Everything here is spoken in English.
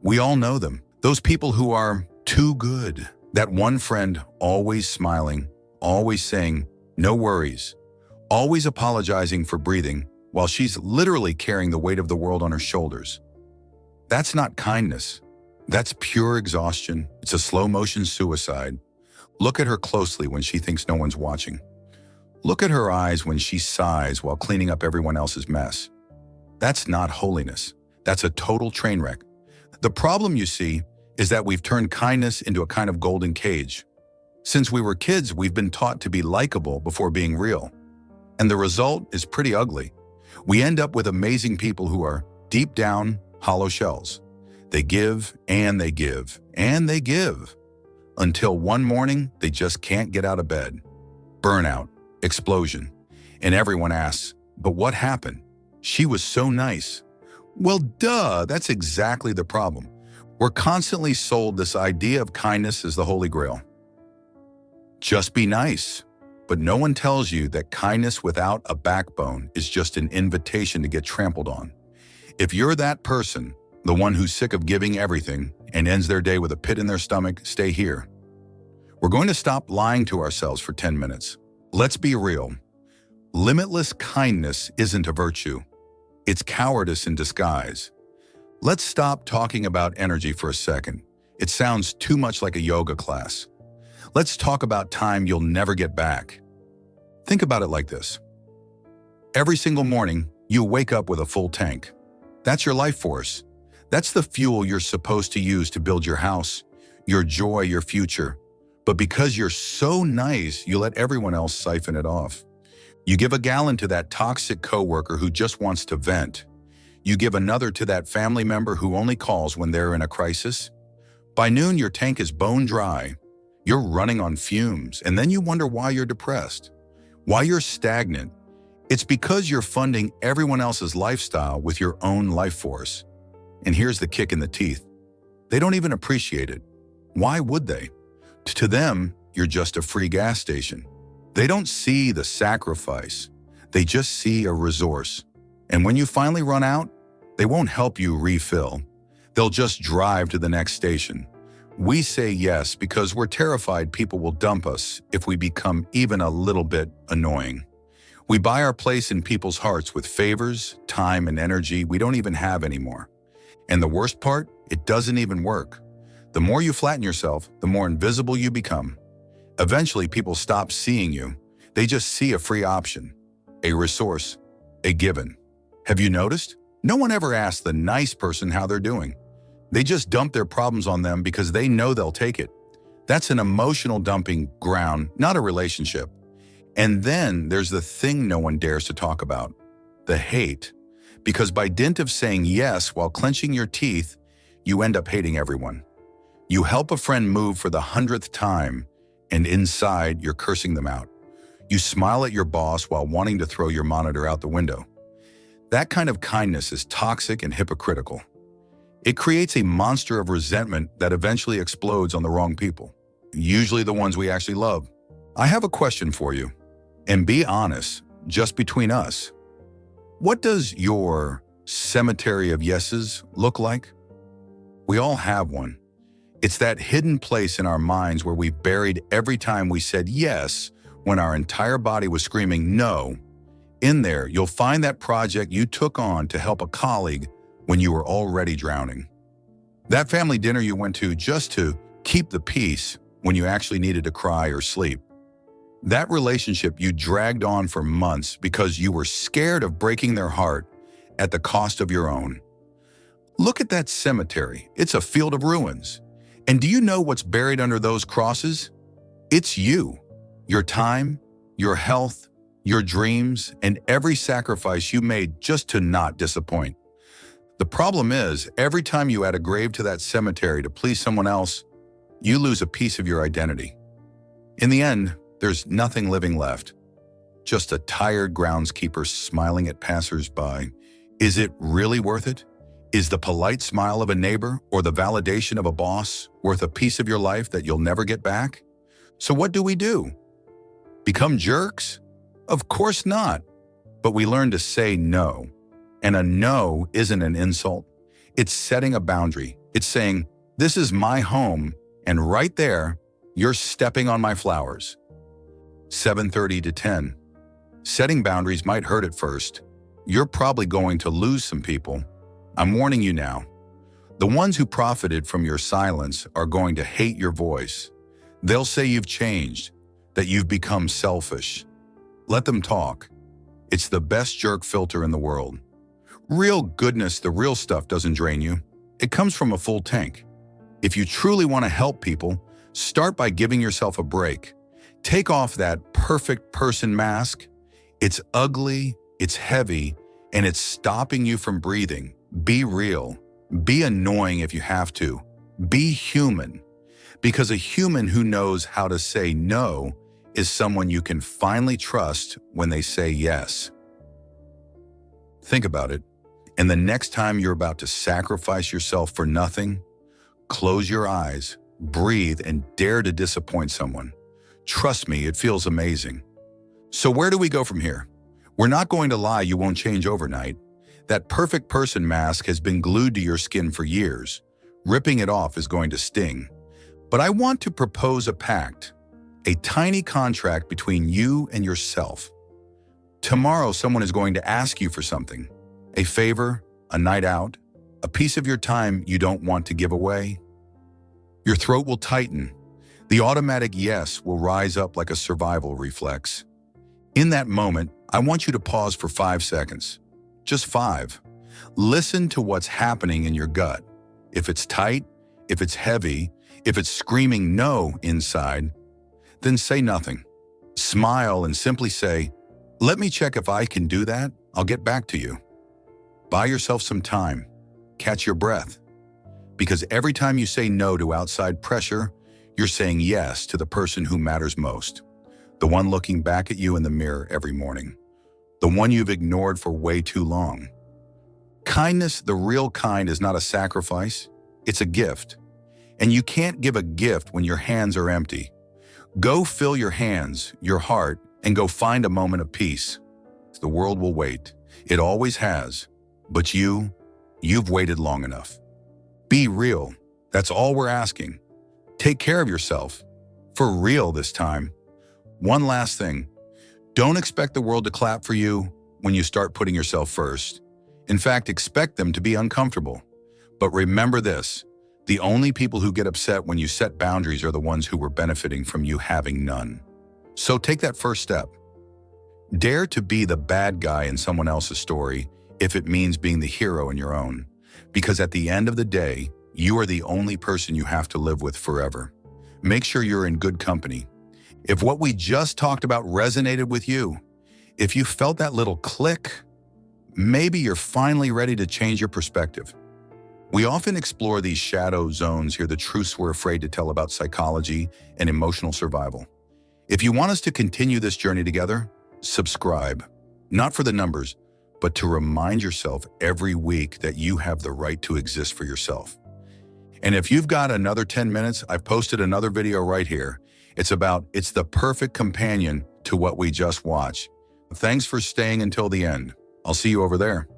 We all know them. Those people who are too good. That one friend always smiling, always saying, no worries, always apologizing for breathing while she's literally carrying the weight of the world on her shoulders. That's not kindness. That's pure exhaustion. It's a slow-motion suicide. Look at her closely when she thinks no one's watching. Look at her eyes when she sighs while cleaning up everyone else's mess. That's not holiness. That's a total train wreck. The problem, you see, is that we've turned kindness into a kind of golden cage. Since we were kids, we've been taught to be likable before being real. And the result is pretty ugly. We end up with amazing people who are, deep down, hollow shells. They give, and they give, and they give. Until one morning, they just can't get out of bed. Burnout, explosion. And everyone asks, but what happened? She was so nice. Well, duh, that's exactly the problem. We're constantly sold this idea of kindness as the Holy Grail. Just be nice. But no one tells you that kindness without a backbone is just an invitation to get trampled on. If you're that person, the one who's sick of giving everything and ends their day with a pit in their stomach, stay here. We're going to stop lying to ourselves for 10 minutes. Let's be real. Limitless kindness isn't a virtue. It's cowardice in disguise. Let's stop talking about energy for a second. It sounds too much like a yoga class. Let's talk about time you'll never get back. Think about it like this. Every single morning, you wake up with a full tank. That's your life force. That's the fuel you're supposed to use to build your house, your joy, your future. But because you're so nice, you let everyone else siphon it off. You give a gallon to that toxic coworker who just wants to vent. You give another to that family member who only calls when they're in a crisis. By noon, your tank is bone dry. You're running on fumes, and then you wonder why you're depressed, why you're stagnant. It's because you're funding everyone else's lifestyle with your own life force. And here's the kick in the teeth. They don't even appreciate it. Why would they? To them, you're just a free gas station. They don't see the sacrifice. They just see a resource. And when you finally run out, they won't help you refill. They'll just drive to the next station. We say yes because we're terrified people will dump us if we become even a little bit annoying. We buy our place in people's hearts with favors, time, and energy we don't even have anymore. And the worst part, it doesn't even work. The more you flatten yourself, the more invisible you become. Eventually, people stop seeing you. They just see a free option, a resource, a given. Have you noticed? No one ever asks the nice person how they're doing. They just dump their problems on them because they know they'll take it. That's an emotional dumping ground, not a relationship. And then there's the thing no one dares to talk about, the hate. Because by dint of saying yes while clenching your teeth, you end up hating everyone. You help a friend move for the 100th time, and inside you're cursing them out. You smile at your boss while wanting to throw your monitor out the window. That kind of kindness is toxic and hypocritical. It creates a monster of resentment that eventually explodes on the wrong people, usually the ones we actually love. I have a question for you, and be honest, just between us. What does your cemetery of yeses look like? We all have one. It's that hidden place in our minds where we buried every time we said yes when our entire body was screaming no. In there, you'll find that project you took on to help a colleague when you were already drowning. That family dinner you went to just to keep the peace when you actually needed to cry or sleep. That relationship you dragged on for months because you were scared of breaking their heart at the cost of your own. Look at that cemetery. It's a field of ruins. And do you know what's buried under those crosses? It's you, your time, your health, your dreams, and every sacrifice you made just to not disappoint. The problem is, every time you add a grave to that cemetery to please someone else, you lose a piece of your identity. In the end, there's nothing living left. Just a tired groundskeeper smiling at passers-by. Is it really worth it? Is the polite smile of a neighbor or the validation of a boss worth a piece of your life that you'll never get back? So what do? Become jerks? Of course not. But we learn to say no. And a no isn't an insult. It's setting a boundary. It's saying, this is my home, and right there, you're stepping on my flowers. 7:30 to 10. Setting boundaries might hurt at first. You're probably going to lose some people. I'm warning you now. The ones who profited from your silence are going to hate your voice. They'll say you've changed, that you've become selfish. Let them talk. It's the best jerk filter in the world. Real goodness, the real stuff doesn't drain you. It comes from a full tank. If you truly want to help people, start by giving yourself a break. Take off that perfect person mask. It's ugly, it's heavy, and it's stopping you from breathing. Be real. Be annoying if you have to. Be human. Because a human who knows how to say no is someone you can finally trust when they say yes. Think about it. And the next time you're about to sacrifice yourself for nothing, close your eyes, breathe, and dare to disappoint someone. Trust me, it feels amazing. So where do we go from here? We're not going to lie, you won't change overnight. That perfect person mask has been glued to your skin for years. Ripping it off is going to sting. But I want to propose a pact, a tiny contract between you and yourself. Tomorrow, someone is going to ask you for something. A favor, a night out, a piece of your time you don't want to give away. Your throat will tighten. The automatic yes will rise up like a survival reflex. In that moment, I want you to pause for 5 seconds. Just 5. Listen to what's happening in your gut. If it's tight, if it's heavy, if it's screaming no inside, then say nothing. Smile and simply say, let me check if I can do that. I'll get back to you. Buy yourself some time. Catch your breath. Because every time you say no to outside pressure, you're saying yes to the person who matters most. The one looking back at you in the mirror every morning. The one you've ignored for way too long. Kindness, the real kind, is not a sacrifice. It's a gift. And you can't give a gift when your hands are empty. Go fill your hands, your heart, and go find a moment of peace. The world will wait. It always has. But you've waited long enough. Be real. That's all we're asking. Take care of yourself. For real this time. One last thing. Don't expect the world to clap for you when you start putting yourself first. In fact, expect them to be uncomfortable. But remember this. The only people who get upset when you set boundaries are the ones who were benefiting from you having none. So take that first step. Dare to be the bad guy in someone else's story if it means being the hero in your own. Because at the end of the day, you are the only person you have to live with forever. Make sure you're in good company. If what we just talked about resonated with you, if you felt that little click, maybe you're finally ready to change your perspective. We often explore these shadow zones, hear the truths we're afraid to tell about psychology and emotional survival. If you want us to continue this journey together, subscribe. Not for the numbers, but to remind yourself every week that you have the right to exist for yourself. And if you've got another 10 minutes, I've posted another video right here. It's the perfect companion to what we just watched. Thanks for staying until the end. I'll see you over there.